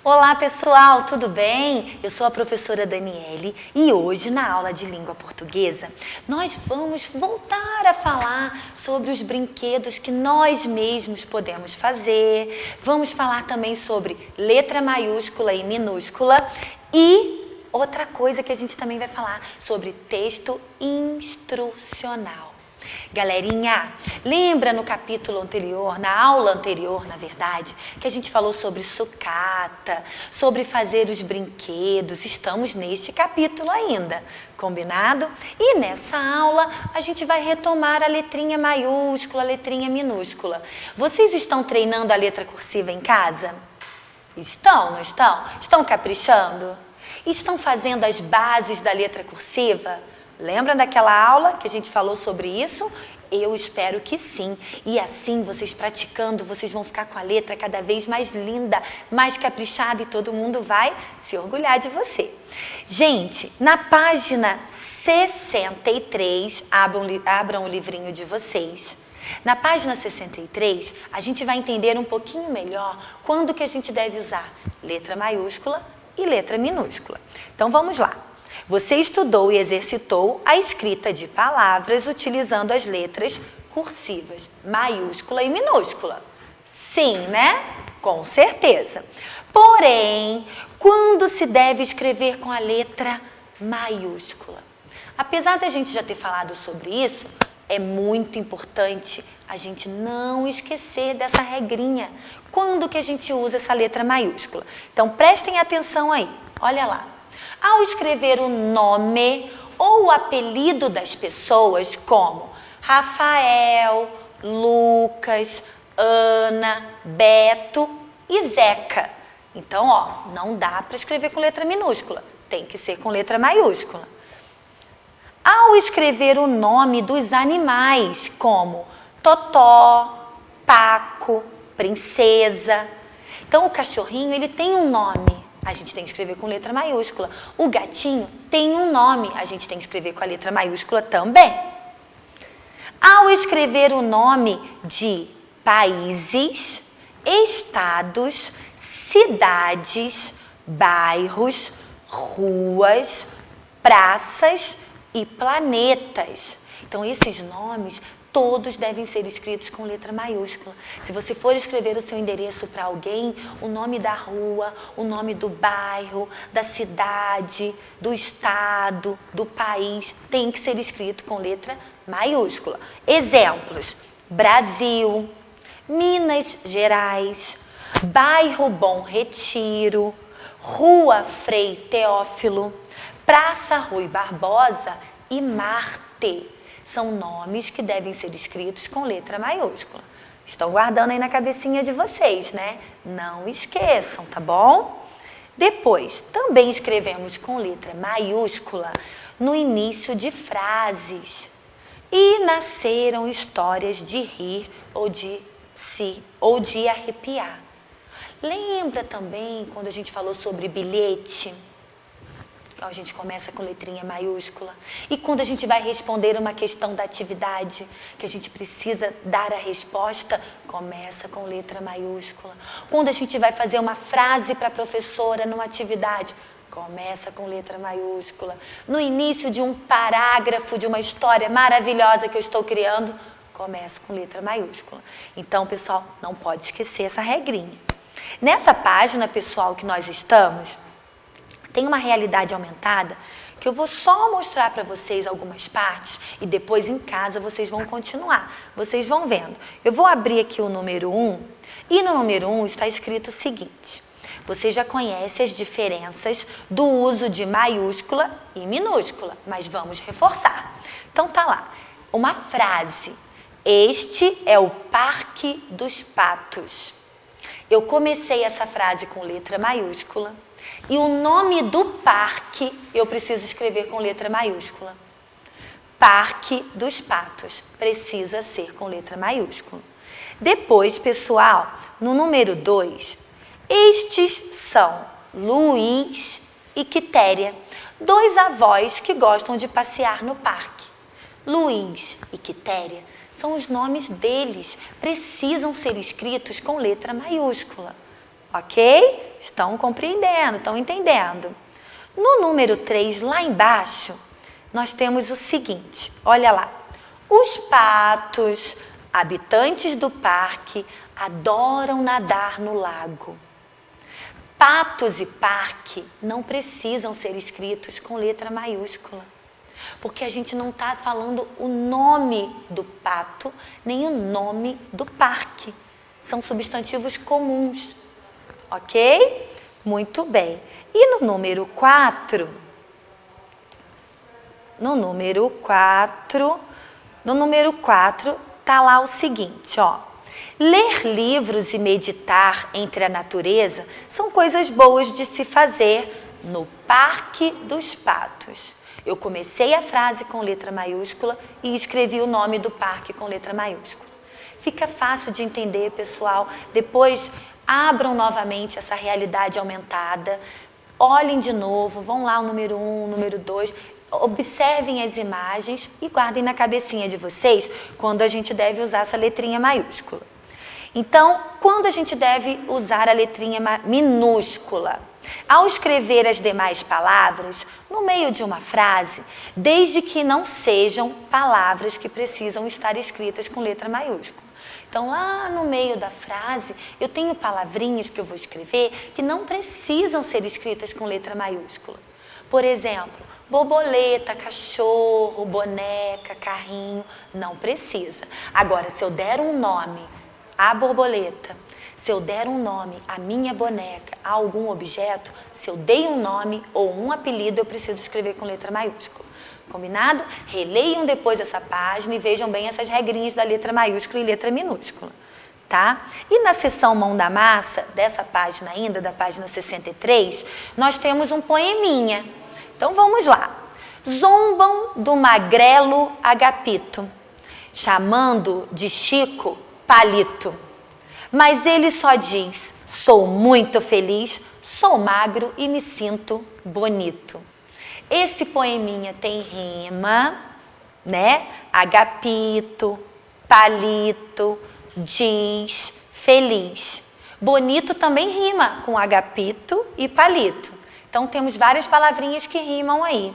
Olá pessoal, tudo bem? Eu sou a professora Daniele e hoje na aula de língua portuguesa nós vamos voltar a falar sobre os brinquedos que nós mesmos podemos fazer. Vamos falar também sobre letra maiúscula e minúscula e outra coisa que a gente também vai falar sobre texto instrucional. Galerinha, lembra no capítulo anterior, na aula anterior, na verdade, que a gente falou sobre sucata, sobre fazer os brinquedos? Estamos neste capítulo ainda, combinado? E nessa aula a gente vai retomar a letrinha maiúscula, a letrinha minúscula. Vocês estão treinando a letra cursiva em casa? Estão, não estão? Estão caprichando? Estão fazendo as bases da letra cursiva? Lembra daquela aula que a gente falou sobre isso? Eu espero que sim. E assim, vocês praticando, vocês vão ficar com a letra cada vez mais linda, mais caprichada e todo mundo vai se orgulhar de você. Gente, na página 63, abram o livrinho de vocês. Na página 63, a gente vai entender um pouquinho melhor quando que a gente deve usar letra maiúscula e letra minúscula. Então, vamos lá. Você estudou e exercitou a escrita de palavras utilizando as letras cursivas, maiúscula e minúscula. Sim, né? Com certeza. Porém, quando se deve escrever com a letra maiúscula? Apesar da gente já ter falado sobre isso, é muito importante a gente não esquecer dessa regrinha. Quando que a gente usa essa letra maiúscula? Então, prestem atenção aí. Olha lá. Ao escrever o nome ou o apelido das pessoas, como Rafael, Lucas, Ana, Beto e Zeca. Então, ó, não dá para escrever com letra minúscula, tem que ser com letra maiúscula. Ao escrever o nome dos animais, como Totó, Paco, Princesa. Então, o cachorrinho, ele tem um nome. A gente tem que escrever com letra maiúscula. O gatinho tem um nome, a gente tem que escrever com a letra maiúscula também. Ao escrever o nome de países, estados, cidades, bairros, ruas, praças e planetas. Então, esses nomes todos devem ser escritos com letra maiúscula. Se você for escrever o seu endereço para alguém, o nome da rua, o nome do bairro, da cidade, do estado, do país, tem que ser escrito com letra maiúscula. Exemplos: Brasil, Minas Gerais, bairro Bom Retiro, Rua Frei Teófilo, Praça Rui Barbosa e Marte. São nomes que devem ser escritos com letra maiúscula. Estão guardando aí na cabecinha de vocês, né? Não esqueçam, tá bom? Depois, também escrevemos com letra maiúscula no início de frases. E nasceram histórias de rir ou de arrepiar. Lembra também quando a gente falou sobre bilhete? Então, a gente começa com letrinha maiúscula. E quando a gente vai responder uma questão da atividade, que a gente precisa dar a resposta, começa com letra maiúscula. Quando a gente vai fazer uma frase para a professora numa atividade, começa com letra maiúscula. No início de um parágrafo de uma história maravilhosa que eu estou criando, começa com letra maiúscula. Então, pessoal, não pode esquecer essa regrinha. Nessa página, pessoal, que nós estamos, tem uma realidade aumentada que eu vou só mostrar para vocês algumas partes e depois em casa vocês vão continuar. Vocês vão vendo. Eu vou abrir aqui o número 1 e no número 1 está escrito o seguinte. Você já conhece as diferenças do uso de maiúscula e minúscula, mas vamos reforçar. Então tá lá, uma frase. Este é o Parque dos Patos. Eu comecei essa frase com letra maiúscula. E o nome do parque eu preciso escrever com letra maiúscula. Parque dos Patos precisa ser com letra maiúscula. Depois, pessoal, no número 2, estes são Luiz e Quitéria, dois avós que gostam de passear no parque. Luiz e Quitéria são os nomes deles, precisam ser escritos com letra maiúscula. Ok? Estão compreendendo, estão entendendo. No número 3, lá embaixo, nós temos o seguinte, olha lá. Os patos, habitantes do parque, adoram nadar no lago. Patos e parque não precisam ser escritos com letra maiúscula, porque a gente não está falando o nome do pato, nem o nome do parque. São substantivos comuns, ok? Muito bem. E no número 4, está lá o seguinte, ó. Ler livros e meditar entre a natureza são coisas boas de se fazer no Parque dos Patos. Eu comecei a frase com letra maiúscula e escrevi o nome do parque com letra maiúscula. Fica fácil de entender, pessoal. Depois, abram novamente essa realidade aumentada. Olhem de novo, vão lá o número 1, o número 2. Observem as imagens e guardem na cabecinha de vocês quando a gente deve usar essa letrinha maiúscula. Então, quando a gente deve usar a letrinha minúscula? Ao escrever as demais palavras no meio de uma frase, desde que não sejam palavras que precisam estar escritas com letra maiúscula. Então, lá no meio da frase, eu tenho palavrinhas que eu vou escrever que não precisam ser escritas com letra maiúscula. Por exemplo, borboleta, cachorro, boneca, carrinho, não precisa. Agora, se eu der um nome à borboleta, se eu der um nome à minha boneca, a algum objeto, se eu dei um nome ou um apelido, eu preciso escrever com letra maiúscula. Combinado? Releiam depois essa página e vejam bem essas regrinhas da letra maiúscula e letra minúscula, tá? E na seção Mão da Massa, dessa página ainda, da página 63, nós temos um poeminha. Então vamos lá. Zombam do magrelo Agapito, chamando de Chico Palito. Mas ele só diz, sou muito feliz, sou magro e me sinto bonito. Esse poeminha tem rima, né? Agapito, palito, diz, feliz. Bonito também rima com agapito e palito. Então temos várias palavrinhas que rimam aí.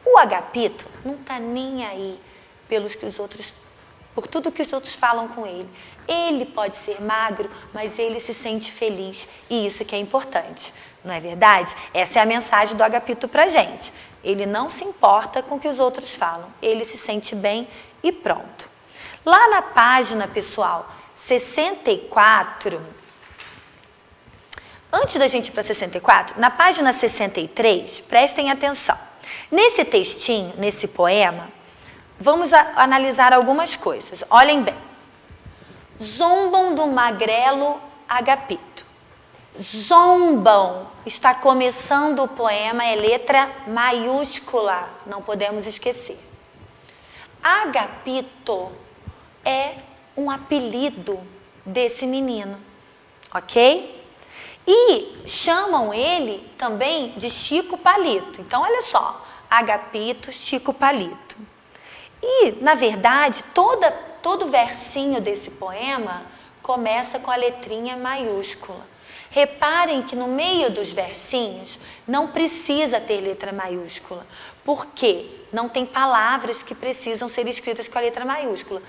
O agapito não está nem aí por tudo que os outros falam com ele. Ele pode ser magro, mas ele se sente feliz. E isso que é importante, não é verdade? Essa é a mensagem do agapito pra gente. Ele não se importa com o que os outros falam. Ele se sente bem e pronto. Lá na página, pessoal, 64... Antes da gente ir para 64, na página 63, prestem atenção. Nesse textinho, nesse poema, vamos analisar algumas coisas. Olhem bem. Zombam do magrelo Agapito. Zombam. Está começando o poema, é letra maiúscula. Não podemos esquecer. Agapito é um apelido desse menino. Ok? E chamam ele também de Chico Palito. Então, olha só, Agapito, Chico Palito. E, na verdade, todo versinho desse poema começa com a letrinha maiúscula. Reparem que no meio dos versinhos não precisa ter letra maiúscula. Por quê? Não tem palavras que precisam ser escritas com a letra maiúscula.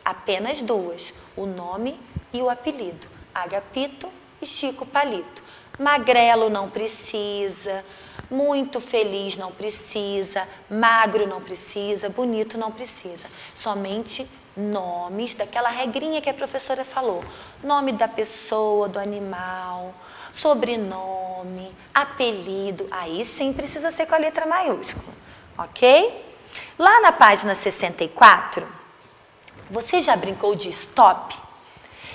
Apenas duas, o nome e o apelido. Agapito e Chico Palito. Magrelo não precisa, muito feliz não precisa, magro não precisa, bonito não precisa. Somente nomes daquela regrinha que a professora falou. Nome da pessoa, do animal, sobrenome, apelido. Aí sim precisa ser com a letra maiúscula, ok? Lá na página 64, você já brincou de stop?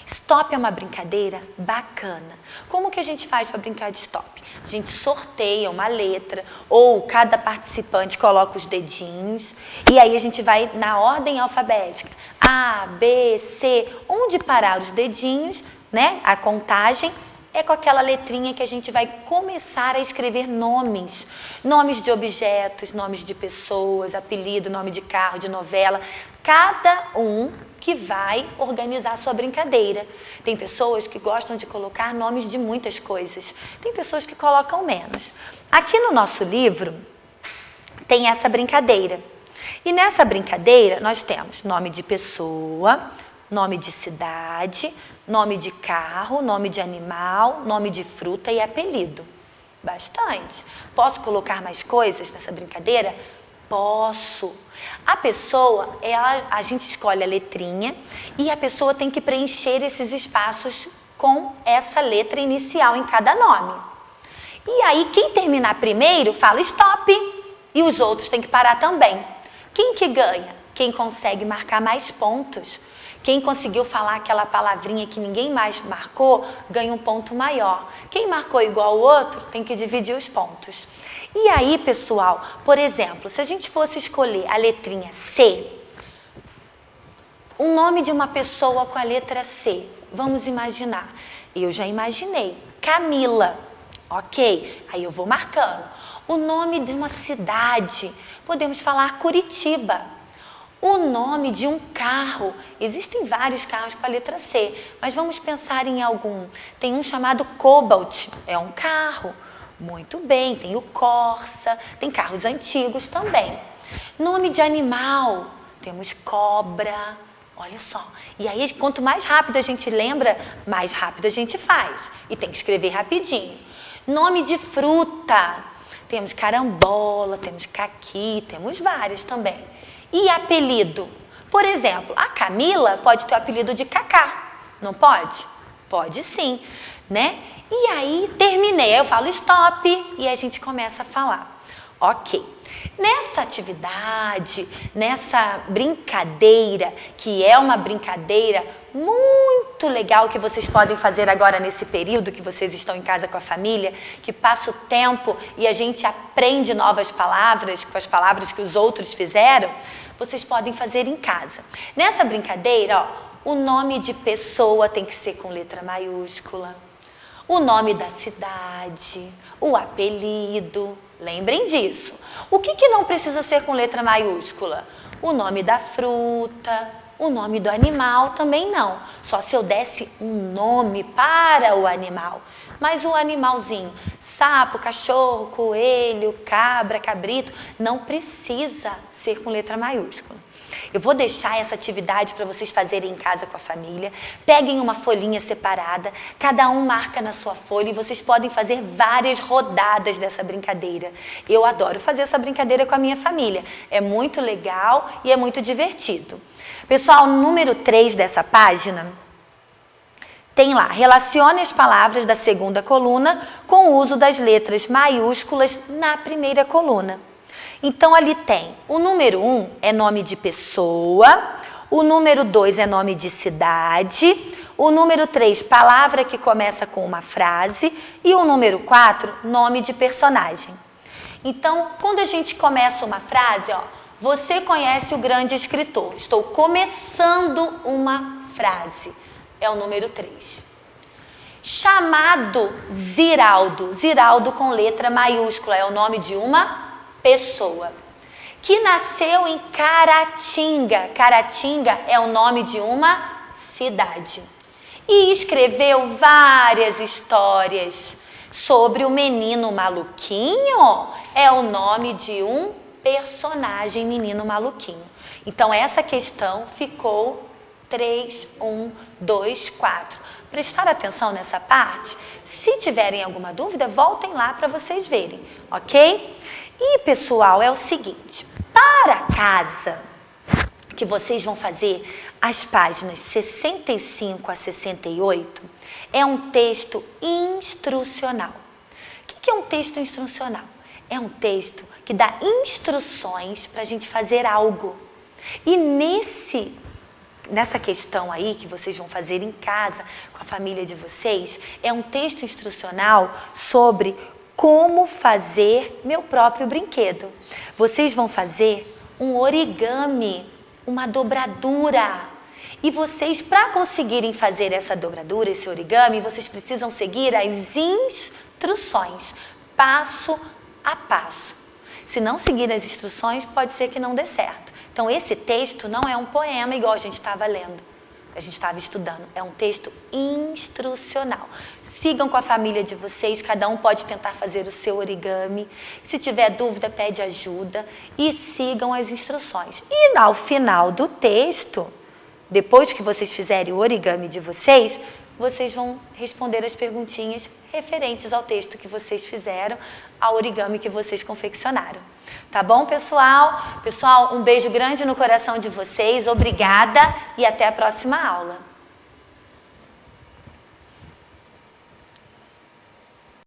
Stop é uma brincadeira bacana. Como que a gente faz para brincar de stop? A gente sorteia uma letra ou cada participante coloca os dedinhos e aí a gente vai na ordem alfabética. A, B, C, onde parar os dedinhos, né? A contagem é com aquela letrinha que a gente vai começar a escrever nomes. Nomes de objetos, nomes de pessoas, apelido, nome de carro, de novela. Cada um que vai organizar a sua brincadeira. Tem pessoas que gostam de colocar nomes de muitas coisas. Tem pessoas que colocam menos. Aqui no nosso livro tem essa brincadeira. E nessa brincadeira nós temos nome de pessoa, nome de cidade, nome de carro, nome de animal, nome de fruta e apelido. Bastante. Posso colocar mais coisas nessa brincadeira? Posso. A pessoa, a gente escolhe a letrinha e a pessoa tem que preencher esses espaços com essa letra inicial em cada nome. E aí, quem terminar primeiro fala stop e os outros têm que parar também. Quem que ganha? Quem consegue marcar mais pontos. Quem conseguiu falar aquela palavrinha que ninguém mais marcou, ganha um ponto maior. Quem marcou igual ao outro, tem que dividir os pontos. E aí, pessoal, por exemplo, se a gente fosse escolher a letrinha C, o nome de uma pessoa com a letra C, vamos imaginar. Eu já imaginei, Camila, ok? Aí eu vou marcando. O nome de uma cidade, podemos falar Curitiba. O nome de um carro, existem vários carros com a letra C, mas vamos pensar em algum. Tem um chamado Cobalt, é um carro. Muito bem, tem o Corsa, tem carros antigos também. Nome de animal, temos cobra, olha só. E aí, quanto mais rápido a gente lembra, mais rápido a gente faz. E tem que escrever rapidinho. Nome de fruta, temos carambola, temos caqui, temos várias também. E apelido? Por exemplo, a Camila pode ter o apelido de Cacá, não pode? Pode sim, né? E aí, terminei, eu falo stop e a gente começa a falar. Ok. Nessa atividade, nessa brincadeira, que é uma brincadeira muito legal que vocês podem fazer agora nesse período que vocês estão em casa com a família, que passa o tempo e a gente aprende novas palavras com as palavras que os outros fizeram, vocês podem fazer em casa. Nessa brincadeira, ó, o nome de pessoa tem que ser com letra maiúscula, o nome da cidade, o apelido, lembrem disso. O que não precisa ser com letra maiúscula? O nome da fruta, o nome do animal também não. Só se eu desse um nome para o animal. Mas o animalzinho, sapo, cachorro, coelho, cabra, cabrito, não precisa ser com letra maiúscula. Eu vou deixar essa atividade para vocês fazerem em casa com a família. Peguem uma folhinha separada, cada um marca na sua folha e vocês podem fazer várias rodadas dessa brincadeira. Eu adoro fazer essa brincadeira com a minha família. É muito legal e é muito divertido. Pessoal, no número 3 dessa página, tem lá, relacione as palavras da segunda coluna com o uso das letras maiúsculas na primeira coluna. Então, ali tem, o número 1 é nome de pessoa, o número 2 é nome de cidade, o número 3, palavra que começa com uma frase e o número 4, nome de personagem. Então, quando a gente começa uma frase, ó, você conhece o grande escritor. Estou começando uma frase. É o número 3. Chamado Ziraldo. Ziraldo com letra maiúscula. É o nome de uma pessoa. Que nasceu em Caratinga. Caratinga é o nome de uma cidade. E escreveu várias histórias. Sobre o menino maluquinho, é o nome de um personagem, menino maluquinho. Então, essa questão ficou 3, 1, 2, 4. Prestar atenção nessa parte. Se tiverem alguma dúvida, voltem lá para vocês verem, ok? E, pessoal, é o seguinte. Para casa, que vocês vão fazer as páginas 65 a 68, é um texto instrucional. O que é um texto instrucional? É um texto que dá instruções para a gente fazer algo. E nessa questão aí que vocês vão fazer em casa, com a família de vocês, é um texto instrucional sobre como fazer meu próprio brinquedo. Vocês vão fazer um origami, uma dobradura. E vocês, para conseguirem fazer essa dobradura, esse origami, vocês precisam seguir as instruções, passo a passo. Se não seguir as instruções, pode ser que não dê certo. Então, esse texto não é um poema igual a gente estava lendo, a gente estava estudando. É um texto instrucional. Sigam com a família de vocês, cada um pode tentar fazer o seu origami. Se tiver dúvida, pede ajuda e sigam as instruções. E ao final do texto, depois que vocês fizerem o origami de vocês, vocês vão responder as perguntinhas referentes ao texto que vocês fizeram, ao origami que vocês confeccionaram. Tá bom, pessoal? Pessoal, um beijo grande no coração de vocês, obrigada e até a próxima aula.